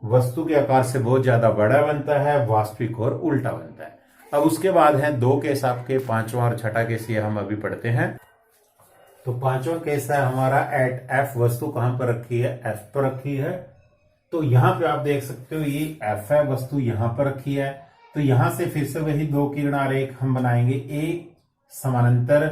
वस्तु के आकार से बहुत ज्यादा बड़ा बनता है, वास्तविक और उल्टा बनता है। अब उसके बाद है दो केस आपके, पांचवा और छठा केस ये हम अभी पढ़ते हैं। तो पांचवा केस है हमारा एट F, वस्तु कहां पर रखी है, F पर रखी है। तो यहां पे आप देख सकते हो ये F है, वस्तु यहां पर रखी है। तो यहां से फिर से वही दो किरण आरेख हम बनाएंगे, एक समानांतर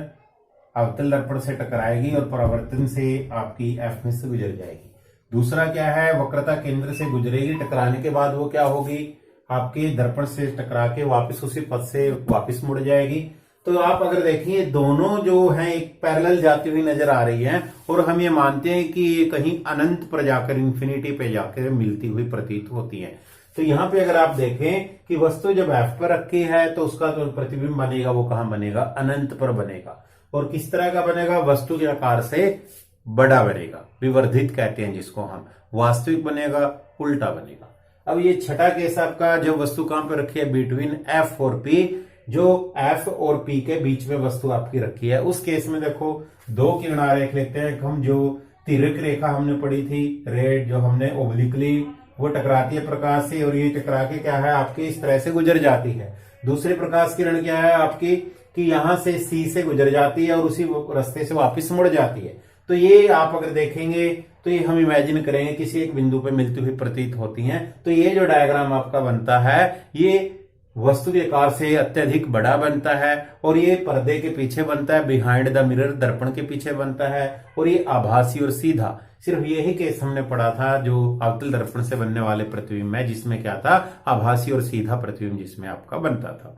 अवतल दर्पण से टकराएगी और परावर्तन से आपकी F में से गुजर जाएगी। दूसरा क्या है, वक्रता केंद्र से गुजरेगी, टकराने के बाद वो क्या होगी, आपके दर्पण से टकरा के वापस उसी पथ से वापस मुड़ जाएगी। तो आप अगर देखिए दोनों जो हैं एक पैरेलल जाती हुई नजर आ रही हैं, और हम ये मानते हैं कि ये कहीं अनंत पर जाकर, इंफिनिटी पे जाकर मिलती हुई प्रतीत होती हैं। तो यहाँ पे अगर आप देखें कि वस्तु जब F पर रखी है, तो उसका जो प्रतिबिंब बनेगा वो कहां बनेगा, अनंत पर बनेगा। और किस तरह का बनेगा, वस्तु के आकार से बड़ा बनेगा, विवर्धित कहते हैं जिसको हम। वास्तविक बनेगा, उल्टा बनेगा। अब ये छठा केस आपका, जब वस्तु कहां पर रखी है, बिटवीन F और P, जो F और P के बीच में वस्तु आपकी रखी है। उस केस में देखो दो किरण आरेख लेते हैं हम। जो तिर्यक रेखा हमने पढ़ी थी, रेड, जो हमने ओब्लिकली, वो टकराती है प्रकाश से, और ये टकरा के क्या है आपकी इस तरह से गुजर जाती है। दूसरी प्रकाश किरण क्या है आपकी, कि यहां से C से गुजर जाती है और उसी रास्ते से वापस मुड़ जाती है। तो ये आप अगर देखेंगे तो ये हम इमेजिन करेंगे किसी एक बिंदु पे मिलती हुई प्रतीत होती हैं। तो ये जो डायग्राम आपका बनता है, ये वस्तु के आकार से अत्यधिक बड़ा बनता है, और ये पर्दे के पीछे बनता है, बिहाइंड द मिरर, दर्पण के पीछे बनता है, और ये आभासी और सीधा। सिर्फ यही केस हमने पढ़ा था जो अवतल दर्पण से बनने वाले प्रतिबिंब है, जिसमें क्या था, आभासी और सीधा प्रतिबिंब जिसमें आपका बनता था।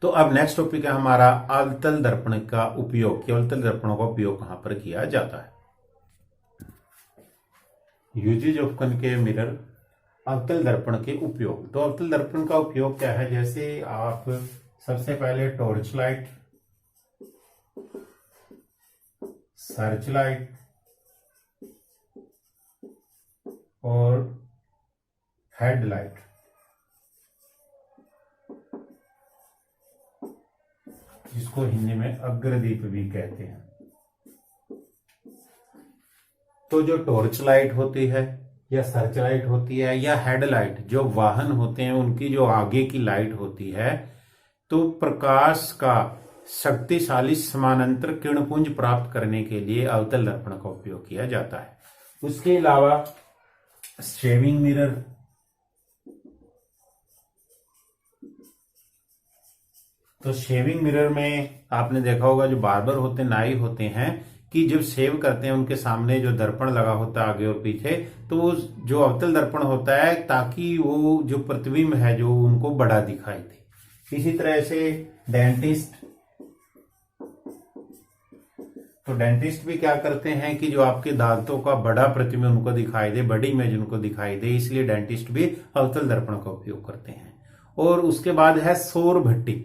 तो अब नेक्स्ट टॉपिक है हमारा अवतल दर्पण का उपयोग, कि अवतल दर्पणों का उपयोग कहां पर किया जाता है। यूजेज ऑफ कॉनकेव मिरर, अवतल दर्पण के उपयोग। तो अवतल दर्पण का उपयोग क्या है, जैसे आप सबसे पहले टॉर्च लाइट, सर्च लाइट और हेडलाइट, जिसको हिंदी में अग्रदीप भी कहते हैं। तो जो टॉर्च लाइट होती है, या सर्च लाइट होती है, या हेडलाइट, जो वाहन होते हैं उनकी जो आगे की लाइट होती है, तो प्रकाश का शक्तिशाली समानांतर किरणपुंज प्राप्त करने के लिए अवतल दर्पण का उपयोग किया जाता है। उसके अलावा शेविंग मिरर, तो शेविंग मिरर में आपने देखा होगा जो बार्बर होते हैं, नाई होते हैं, कि जब शेव करते हैं उनके सामने जो दर्पण लगा होता है आगे और पीछे, तो जो अवतल दर्पण होता है ताकि वो जो प्रतिबिंब है जो उनको बड़ा दिखाई दे। इसी तरह से डेंटिस्ट, तो डेंटिस्ट भी क्या करते हैं कि जो आपके दांतों का बड़ा प्रतिबिंब उनको दिखाई दे, बड़ी इमेज उनको दिखाई दे, इसलिए डेंटिस्ट भी अवतल दर्पण का उपयोग करते हैं। और उसके बाद है सौर भट्टी।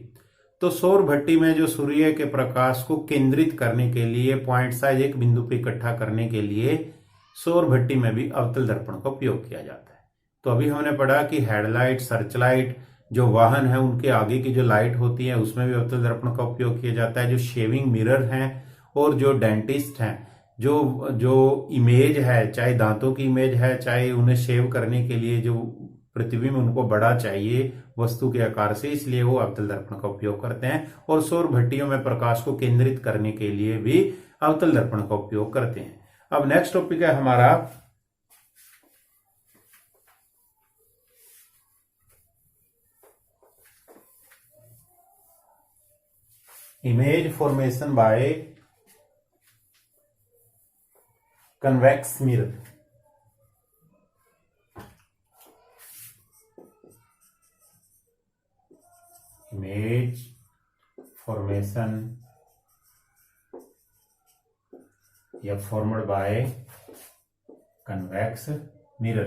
तो सौर भट्टी में जो सूर्य के प्रकाश को केंद्रित करने के लिए, पॉइंट साइज एक बिंदु पे इकट्ठा करने के लिए, सौर भट्टी में भी अवतल दर्पण का उपयोग किया जाता है। तो अभी हमने पढ़ा कि हेडलाइट, सर्च लाइट, जो वाहन है उनके आगे की जो लाइट होती है उसमें भी अवतल दर्पण का उपयोग किया जाता है। जो शेविंग मिरर हैं और जो डेंटिस्ट हैं, जो इमेज है, चाहे दांतों की इमेज है, चाहे उन्हें शेव करने के लिए जो प्रतिबिंब उनको बड़ा चाहिए वस्तु के आकार से, इसलिए वो अवतल दर्पण का उपयोग करते हैं। और सौर भट्टियों में प्रकाश को केंद्रित करने के लिए भी अवतल दर्पण का उपयोग करते हैं। अब नेक्स्ट टॉपिक है हमारा image formation by convex mirror. Image formation या फॉर्मड बाय कन्वेक्स मिरर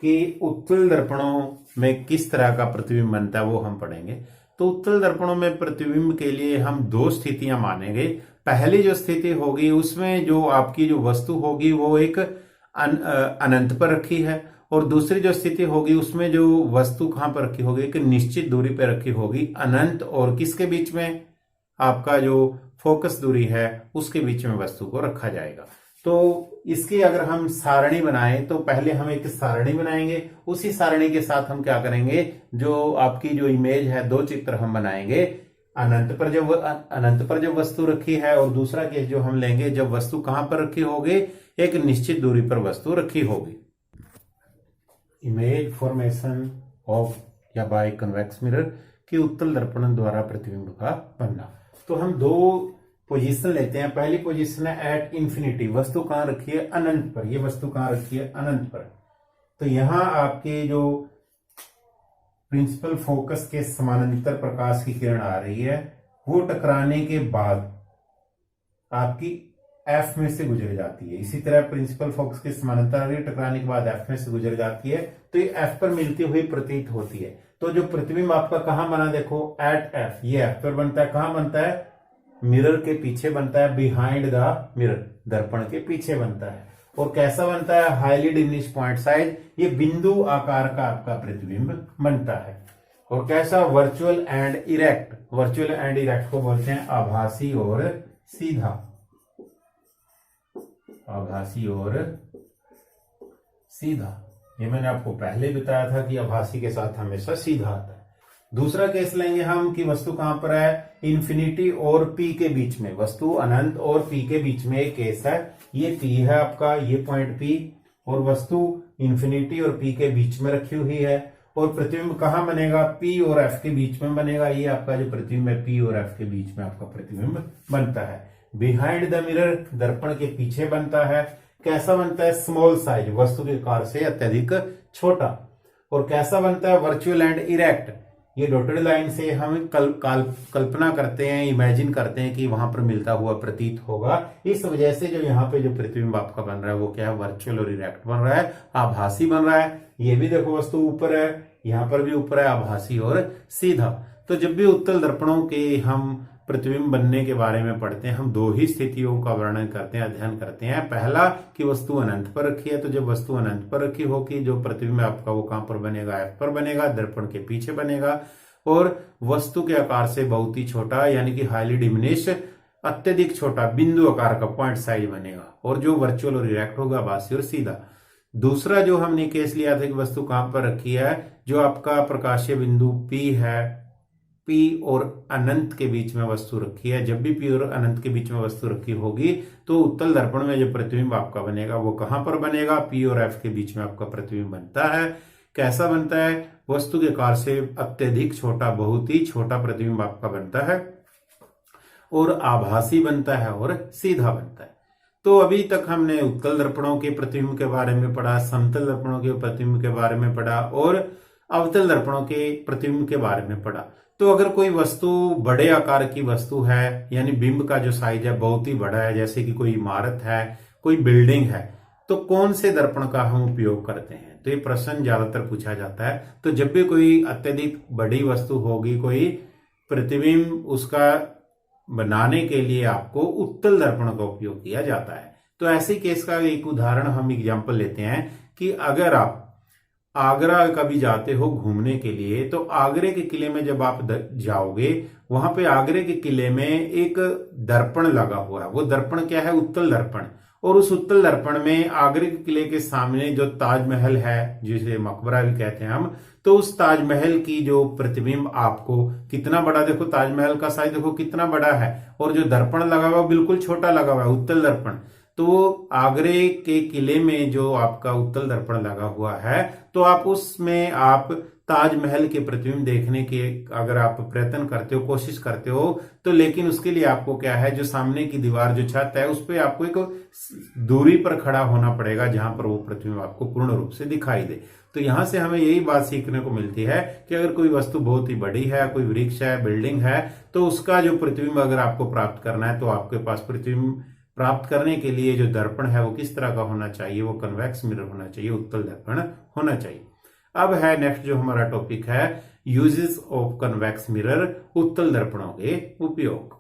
कि उत्तल दर्पणों में किस तरह का प्रतिबिंब बनता है वो हम पढ़ेंगे। तो उत्तल दर्पणों में प्रतिबिंब के लिए हम दो स्थितियां मानेंगे। पहली जो स्थिति होगी उसमें जो आपकी जो वस्तु होगी वो एक अनंत पर रखी है, और दूसरी जो स्थिति होगी उसमें जो वस्तु कहां पर रखी होगी, एक निश्चित दूरी पर रखी होगी, अनंत और किसके बीच में, आपका जो फोकस दूरी है उसके बीच में वस्तु को रखा जाएगा। तो इसकी अगर हम सारणी बनाएं तो पहले हम एक सारणी बनाएंगे, उसी सारणी के साथ हम क्या करेंगे, जो आपकी जो इमेज है दो चित्र हम बनाएंगे। अनंत पर जब वस्तु रखी है, और दूसरा केस जो हम लेंगे जब वस्तु कहां पर रखी होगी, एक निश्चित दूरी पर वस्तु रखी होगी। इमेज फॉर्मेशन ऑफ या बाय कन्वेक्स मिरर की उत्तल दर्पण द्वारा प्रतिबिंब का बनना। तो हम दो पोजीशन लेते हैं। पहली पोजीशन है एट इंफिनिटी, वस्तु कहां रखी है, अनंत पर। ये वस्तु कहां रखी है, अनंत पर। तो यहां आपके जो प्रिंसिपल फोकस के समानांतर प्रकाश की किरण आ रही है, वो टकराने के बाद आपकी एफ में से गुजर जाती है। इसी तरह प्रिंसिपल फोकस के समानांतर टकराने के बाद एफ में से गुजर जाती है, तो ये एफ पर मिलती हुई प्रतीत होती है। तो जो प्रतिबिंब आपका कहां बना, देखो एट एफ, ये एफ पर बनता है। कहां बनता है, मिरर के पीछे बनता है, बिहाइंड द मिरर, दर्पण के पीछे बनता है। और कैसा बनता है, हाईली डिमिनिश पॉइंट साइज, ये बिंदु आकार का आपका प्रतिबिंब बनता है। और कैसा, virtual and erect. Virtual and erect को बोलते हैं आभासी और सीधा। आभासी और सीधा, ये मैंने आपको पहले बताया था कि आभासी के साथ हमेशा सीधा आता है। दूसरा केस लेंगे हम कि वस्तु कहां पर है, इन्फिनिटी और पी के बीच में। वस्तु अनंत और पी के बीच में एक केस है, ये पी है आपका, ये पॉइंट पी, और वस्तु इन्फिनिटी और पी के बीच में रखी हुई है। और प्रतिबिंब कहां बनेगा, पी और एफ के बीच में बनेगा। ये आपका जो प्रतिबिंब है पी और एफ के बीच में आपका प्रतिबिंब बनता है। बिहाइंड द मिरर, दर्पण के पीछे बनता है। कैसा बनता है, स्मॉल साइज, वस्तु के आकार से अत्यधिक छोटा। और कैसा बनता है, वर्चुअल एंड इरेक्ट। ये डॉटेड लाइन से हम कल्पना करते हैं, इमेजिन करते हैं कि वहां पर मिलता हुआ प्रतीत होगा। इस वजह से जो यहाँ पे जो प्रतिबिंब आपका बन रहा है वो क्या है, वर्चुअल और इरेक्ट बन रहा है, आभासी बन रहा है। ये भी देखो वस्तु ऊपर है, यहाँ पर भी ऊपर है, आभासी और सीधा। तो जब भी उत्तल दर्पणों के हम प्रतिबिंब बनने के बारे में पढ़ते हैं, हम दो ही स्थितियों का वर्णन करते हैं, अध्ययन करते हैं। पहला कि वस्तु अनंत पर रखी है, तो जब वस्तु अनंत पर रखी होगी, जो प्रतिबिंब आपका वो कहां पर बनेगा, एफ पर बनेगा, दर्पण के पीछे बनेगा। और वस्तु के आकार से बहुत ही छोटा, यानी कि हाईली डिमिनिश, अत्यधिक छोटा, बिंदु आकार का पॉइंट साइज बनेगा। और जो वर्चुअल और इरेक्ट होगा, आभासी और सीधा। दूसरा जो हमने केस लिया था कि वस्तु कहां पर रखी है, जो आपका प्रकाशीय बिंदु पी है, पी और अनंत के बीच में वस्तु रखी है। जब भी पी और अनंत के बीच में वस्तु रखी होगी तो उत्तल दर्पण में जो प्रतिबिंब आपका बनेगा वो कहां पर बनेगा, पी और एफ के बीच में आपका प्रतिबिंब बनता है। कैसा बनता है, वस्तु के आकार से अत्यधिक छोटा, बहुत ही छोटा प्रतिबिंब आपका बनता है, और आभासी बनता है और सीधा बनता है। तो अभी तक हमने उत्तल दर्पणों के प्रतिबिंब के बारे में पढ़ा, समतल दर्पणों के प्रतिबिंब के बारे में पढ़ा, और अवतल दर्पणों के प्रतिबिंब के बारे में पढ़ा। तो अगर कोई वस्तु बड़े आकार की वस्तु है, यानी बिंब का जो साइज है बहुत ही बड़ा है, जैसे कि कोई इमारत है, कोई बिल्डिंग है, तो कौन से दर्पण का हम उपयोग करते हैं, तो ये प्रश्न ज्यादातर पूछा जाता है। तो जब भी कोई अत्यधिक बड़ी वस्तु होगी, कोई प्रतिबिंब, उसका बनाने के लिए आपको उत्तल दर्पण का उपयोग किया जाता है। तो ऐसे केस का एक उदाहरण हम एग्जाम्पल लेते हैं कि अगर आप आगरा कभी जाते हो घूमने के लिए, तो आगरे के किले में जब आप जाओगे, वहां पे आगरे के किले में एक दर्पण लगा हुआ है। वो दर्पण क्या है, उत्तल दर्पण। और उस उत्तल दर्पण में आगरे के किले के सामने जो ताजमहल है, जिसे मकबरा भी कहते हैं हम, तो उस ताजमहल की जो प्रतिबिंब आपको कितना बड़ा, देखो ताजमहल का साइज देखो कितना बड़ा है, और जो दर्पण लगा हुआ बिल्कुल छोटा लगा हुआ है, उत्तल दर्पण। तो आगरे के किले में जो आपका उत्तल दर्पण लगा हुआ है, तो आप उसमें आप ताजमहल के प्रतिबिंब देखने के अगर आप प्रयत्न करते हो, कोशिश करते हो, तो लेकिन उसके लिए आपको क्या है, जो सामने की दीवार जो छत है उस पर आपको एक दूरी पर खड़ा होना पड़ेगा जहां पर वो प्रतिबिंब आपको पूर्ण रूप से दिखाई दे। तो यहां से हमें यही बात सीखने को मिलती है कि अगर कोई वस्तु बहुत ही बड़ी है, कोई वृक्ष है, बिल्डिंग है, तो उसका जो प्रतिबिंब अगर आपको प्राप्त करना है तो आपके पास प्रतिबिंब प्राप्त करने के लिए जो दर्पण है वो किस तरह का होना चाहिए, वो कन्वेक्स मिरर होना चाहिए, उत्तल दर्पण होना चाहिए। अब है नेक्स्ट जो हमारा टॉपिक है, यूजेस ऑफ कन्वेक्स मिरर, उत्तल दर्पणों के उपयोग।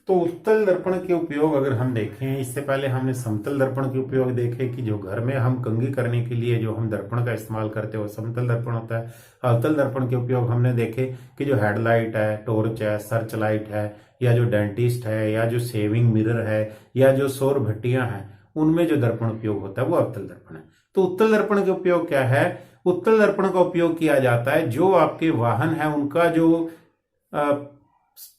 तो उत्तल दर्पण के उपयोग अगर हम देखें, इससे पहले हमने समतल दर्पण के उपयोग देखे कि जो घर में हम कंघी करने के लिए जो हम दर्पण का इस्तेमाल करते हैं वो समतल दर्पण होता है। अवतल दर्पण के उपयोग हमने देखे कि जो हेडलाइट है, टॉर्च है, सर्च लाइट है, या जो डेंटिस्ट है, या जो सेविंग मिरर है, या जो सौर भट्टियां हैं, उनमें जो दर्पण उपयोग होता है वो अवतल दर्पण है। तो उत्तल दर्पण के उपयोग क्या है? उत्तल दर्पण का उपयोग किया जाता है जो आपके वाहन है उनका जो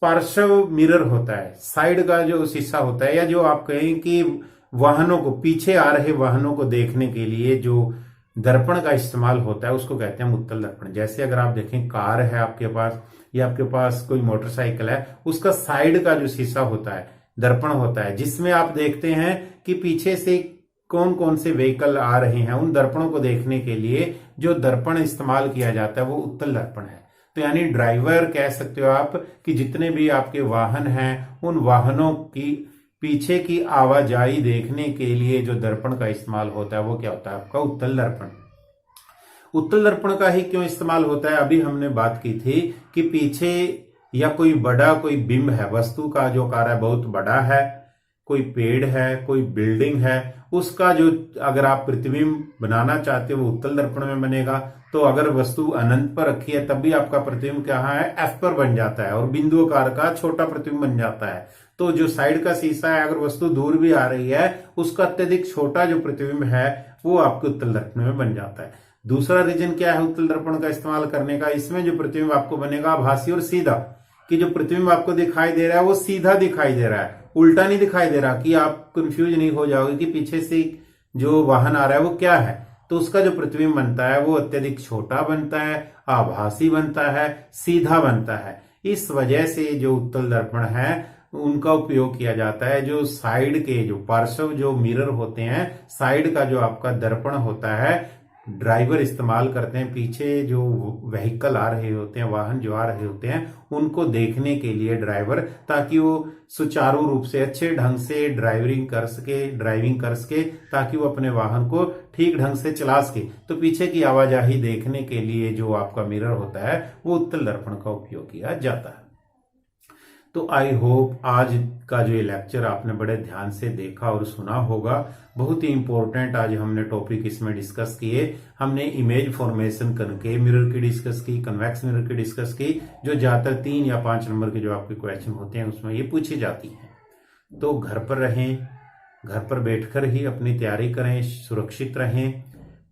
पार्श्व मिरर होता है, साइड का जो शीशा होता है, या जो आप कहें कि वाहनों को, पीछे आ रहे वाहनों को देखने के लिए जो दर्पण का इस्तेमाल होता है उसको कहते हैं उत्तल दर्पण। जैसे अगर आप देखें कार है आपके पास, या आपके पास कोई मोटरसाइकिल है, उसका साइड का जो शीशा होता है दर्पण होता है, जिसमें आप देखते हैं कि पीछे से कौन कौन से व्हीकल आ रहे हैं। उन दर्पणों को देखने के लिए जो दर्पण इस्तेमाल किया जाता है वो उत्तल दर्पण है। तो यानी ड्राइवर कह सकते हो आप कि जितने भी आपके वाहन हैं उन वाहनों की पीछे की आवाजाही देखने के लिए जो दर्पण का इस्तेमाल होता है वो क्या होता है? आपका उत्तल दर्पण। उत्तल दर्पण का ही क्यों इस्तेमाल होता है? अभी हमने बात की थी कि पीछे या कोई बड़ा कोई बिंब है, वस्तु का जो आकार है बहुत बड़ा है, कोई पेड़ है, कोई बिल्डिंग है, उसका जो अगर आप प्रतिबिंब बनाना चाहते हो वो उत्तल दर्पण में बनेगा। तो अगर वस्तु अनंत पर रखी है तब भी आपका प्रतिबिंब क्या है? एफ पर बन जाता है, और बिंदु आकार का छोटा प्रतिबिंब बन जाता है। तो जो साइड का शीशा है, अगर वस्तु दूर भी आ रही है, उसका अत्यधिक छोटा जो प्रतिबिंब है वो आपके उत्तल दर्पण में बन जाता है। दूसरा रीजन क्या है उत्तल दर्पण का इस्तेमाल करने का? इसमें जो प्रतिबिंब आपको बनेगा आभासी और सीधा, कि जो प्रतिबिंब आपको दिखाई दे रहा है वो सीधा दिखाई दे रहा है, उल्टा नहीं दिखाई दे रहा, कि आप कंफ्यूज नहीं हो जाओगे कि पीछे से जो वाहन आ रहा है वो क्या है। तो उसका जो प्रतिबिंब बनता है वो अत्यधिक छोटा बनता है, आभासी बनता है, सीधा बनता है। इस वजह से जो उत्तल दर्पण है उनका उपयोग किया जाता है। जो साइड के जो पार्श्व जो मिरर होते हैं, साइड का जो आपका दर्पण होता है, ड्राइवर इस्तेमाल करते हैं पीछे जो व्हीकल आ रहे होते हैं, वाहन जो आ रहे होते हैं, उनको देखने के लिए ड्राइवर, ताकि वो सुचारू रूप से अच्छे ढंग से ड्राइविंग कर सके, ताकि वो अपने वाहन को ठीक ढंग से चला सके। तो पीछे की आवाजाही देखने के लिए जो आपका मिरर होता है वो उत्तल दर्पण का उपयोग किया जाता है। तो आई होप आज का जो ये लेक्चर आपने बड़े ध्यान से देखा और सुना होगा। बहुत ही इंपॉर्टेंट आज हमने टॉपिक इसमें डिस्कस किए। हमने इमेज फॉर्मेशन कनकेव मिरर की डिस्कस की, कन्वेक्स मिरर की डिस्कस की, जो ज्यादातर 3 या 5 नंबर के जो आपके क्वेश्चन होते हैं उसमें ये पूछी जाती हैं। तो घर पर रहें, घर पर बैठकर ही अपनी तैयारी करें, सुरक्षित रहें।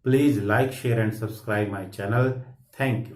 Please like, share and subscribe my channel. Thank you.